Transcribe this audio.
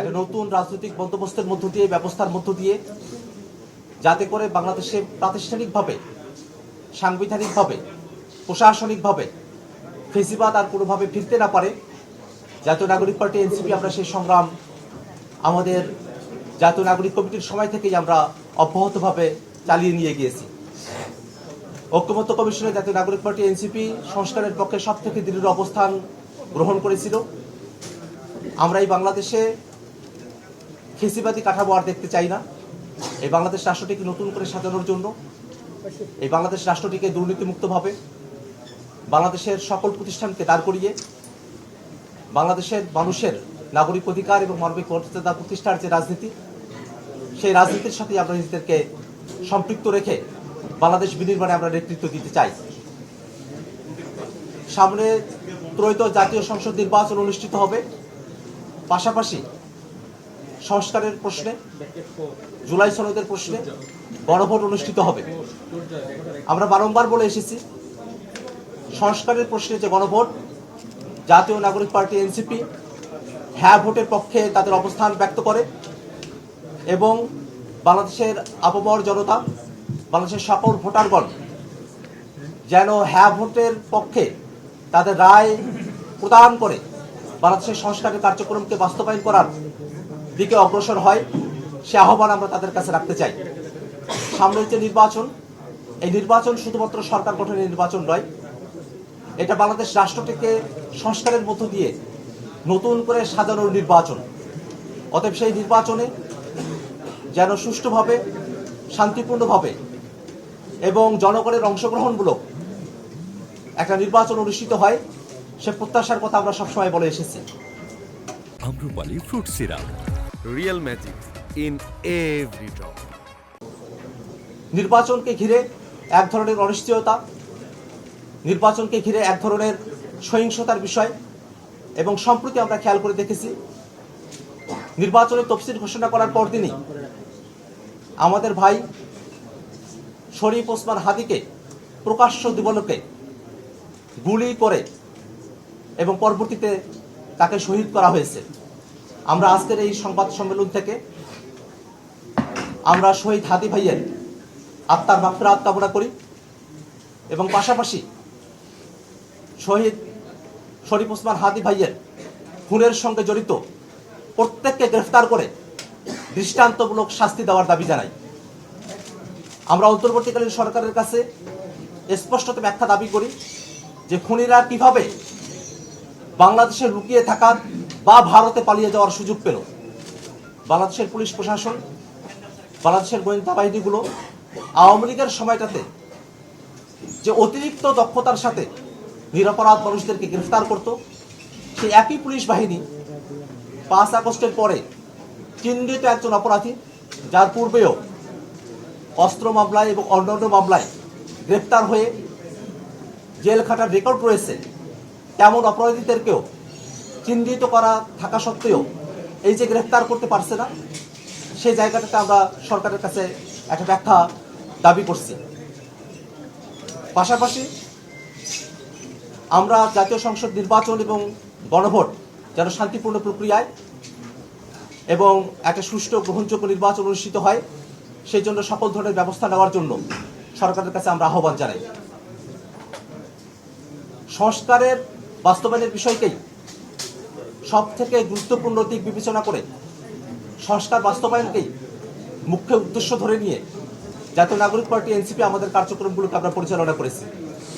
একটা নতুন রাজনৈতিক বন্দোবস্তের মধ্য দিয়ে, ব্যবস্থার মধ্য দিয়ে, যাতে করে বাংলাদেশে প্রাতিষ্ঠানিকভাবে, সাংবিধানিকভাবে, প্রশাসনিকভাবে ফেসিবাদ আর কোনোভাবে ফিরতে না পারে। জাতীয় নাগরিক পার্টি এনসিপি আমরা সেই সংগ্রাম আমাদের জাতীয় নাগরিক কমিটির সময় থেকেই আমরা অব্যাহতভাবে চালিয়ে নিয়ে গিয়েছি। ঐক্যমত্য কমিশনে জাতীয় নাগরিক পার্টি এনসিপি সংস্কারের পক্ষে সব থেকে দৃঢ় অবস্থান গ্রহণ করেছিল। আমরা এই বাংলাদেশে ফেসিবাদী কাঠামো আর দেখতে চাই না। এই বাংলাদেশ রাষ্ট্রটিকে নতুন করে সাজানোর জন্য, এই বাংলাদেশ রাষ্ট্রটিকে দুর্নীতিমুক্তভাবে, বাংলাদেশের সকল প্রতিষ্ঠানকে দাঁড় করিয়ে বাংলাদেশের মানুষের নাগরিক অধিকার এবং মানবিক মর্যাদা প্রতিষ্ঠার যে রাজনীতি, সেই রাজনীতির সাথে আমরা নিজেদেরকে সম্পৃক্ত রেখে বাংলাদেশ বিনির্মাণে আমরা নেতৃত্ব দিতে চাই। সামনে ত্রয়োদশ জাতীয় সংসদ নির্বাচন অনুষ্ঠিত হবে। পাশাপাশি সংস্কারের প্রশ্নে, জুলাই সনদের প্রশ্নে গণভোট অনুষ্ঠিত হবে। আমরা বারংবার বলে এসেছি, সংস্কারের প্রশ্নে যে গণভোট, জাতীয় নাগরিক পার্টি এনসিপি হ্যাঁ ভোটের পক্ষে তাদের অবস্থান ব্যক্ত করে এবং বাংলাদেশের আপামর জনতা, বাংলাদেশের সকল ভোটারগণ যেন হ্যাঁ ভোটের পক্ষে তাদের রায় প্রদান করে বাংলাদেশের সংস্কারের কার্যক্রমকে বাস্তবায়ন করার দিকে অগ্রসর হয়, সে আহ্বান আমরা তাদের কাছে রাখতে চাই। সামনে যে নির্বাচন, এই নির্বাচন শুধুমাত্র সরকার গঠনের নির্বাচন নয়, এটা বাংলাদেশ রাষ্ট্রটিকে সংস্কারের মধ্য দিয়ে নতুন করে সাজানোর নির্বাচন। অতএব সেই নির্বাচনে যেন সুষ্ঠুভাবে, শান্তিপূর্ণভাবে এবং জনগণের অংশগ্রহণমূলক একটা নির্বাচন অনুষ্ঠিত হয়, সে প্রত্যাশার কথা আমরা সবসময় বলে এসেছি। Amrapali fruit syrup, real magic in every drop. নির্বাচনকে ঘিরে এক ধরনের অনিশ্চয়তা, নির্বাচনকে ঘিরে এক ধরনের সহিংসতার বিষয় এবং সম্প্রতি আমরা খেয়াল করে দেখেছি, নির্বাচনের তফসিল ঘোষণা করার পরদিনই আমাদের ভাই শরীফ ওসমান হাদিকে প্রকাশ্য দিবালোকে গুলি করে এবং পরবর্তীতে তাকে শহীদ করা হয়েছে। আমরা আজকের এই সংবাদ সম্মেলন থেকে আমরা শহীদ হাদি ভাইয়ের আত্মার মাগফিরাত কামনা করি এবং পাশাপাশি শহীদ শরীফ ওসমান হাদি ভাইয়ের খুনের সঙ্গে জড়িত প্রত্যেককে গ্রেফতার করে দৃষ্টান্তমূলক শাস্তি দেওয়ার দাবি জানাই। আমরা অন্তর্বর্তীকালীন সরকারের কাছে স্পষ্টত ব্যাখ্যা দাবি করি যে খুনিরা কিভাবে বাংলাদেশে লুকিয়ে থাকার বা ভারতে পালিয়ে যাওয়ার সুযোগ পেল। বাংলাদেশের পুলিশ প্রশাসন, বাংলাদেশের গোয়েন্দা বাহিনীগুলো আওয়ামী লীগের সময়টাতে যে অতিরিক্ত দক্ষতার সাথে নিরপরাধ মানুষদেরকে গ্রেফতার করত, সেই একই পুলিশ বাহিনী 5 আগস্টের পরে চিহ্নিত একজন অপরাধী, যার পূর্বেও অস্ত্র মামলায় এবং অন্যান্য মামলায় গ্রেফতার হয়ে জেল খাটার রেকর্ড রয়েছে, তেমন অপরাধীদেরকেও চিহ্নিত করা থাকা সত্ত্বেও এই যে গ্রেফতার করতে পারছে না, সেই জায়গাটাতে আমরা সরকারের কাছে একটা ব্যাখ্যা দাবি করছি। পাশাপাশি আমরা জাতীয় সংসদ নির্বাচন এবং গণভোট যেন শান্তিপূর্ণ প্রক্রিয়ায় এবং একটা সুষ্ঠু গ্রহণযোগ্য নির্বাচন অনুষ্ঠিত হয়, সেই জন্য সকল ধরনের ব্যবস্থা নেওয়ার জন্য সরকারের কাছে আমরা আহ্বান জানাই। সংস্কারের বাস্তবায়নের বিষয়কেই সব থেকে গুরুত্বপূর্ণ দিক বিবেচনা করে সংস্কার বাস্তবায়নকেই মুখ্য উদ্দেশ্য ধরে নিয়ে জাতীয় নাগরিক পার্টি এনসিপি আমাদের কার্যক্রমগুলোকে আমরা পরিচালনা করেছি।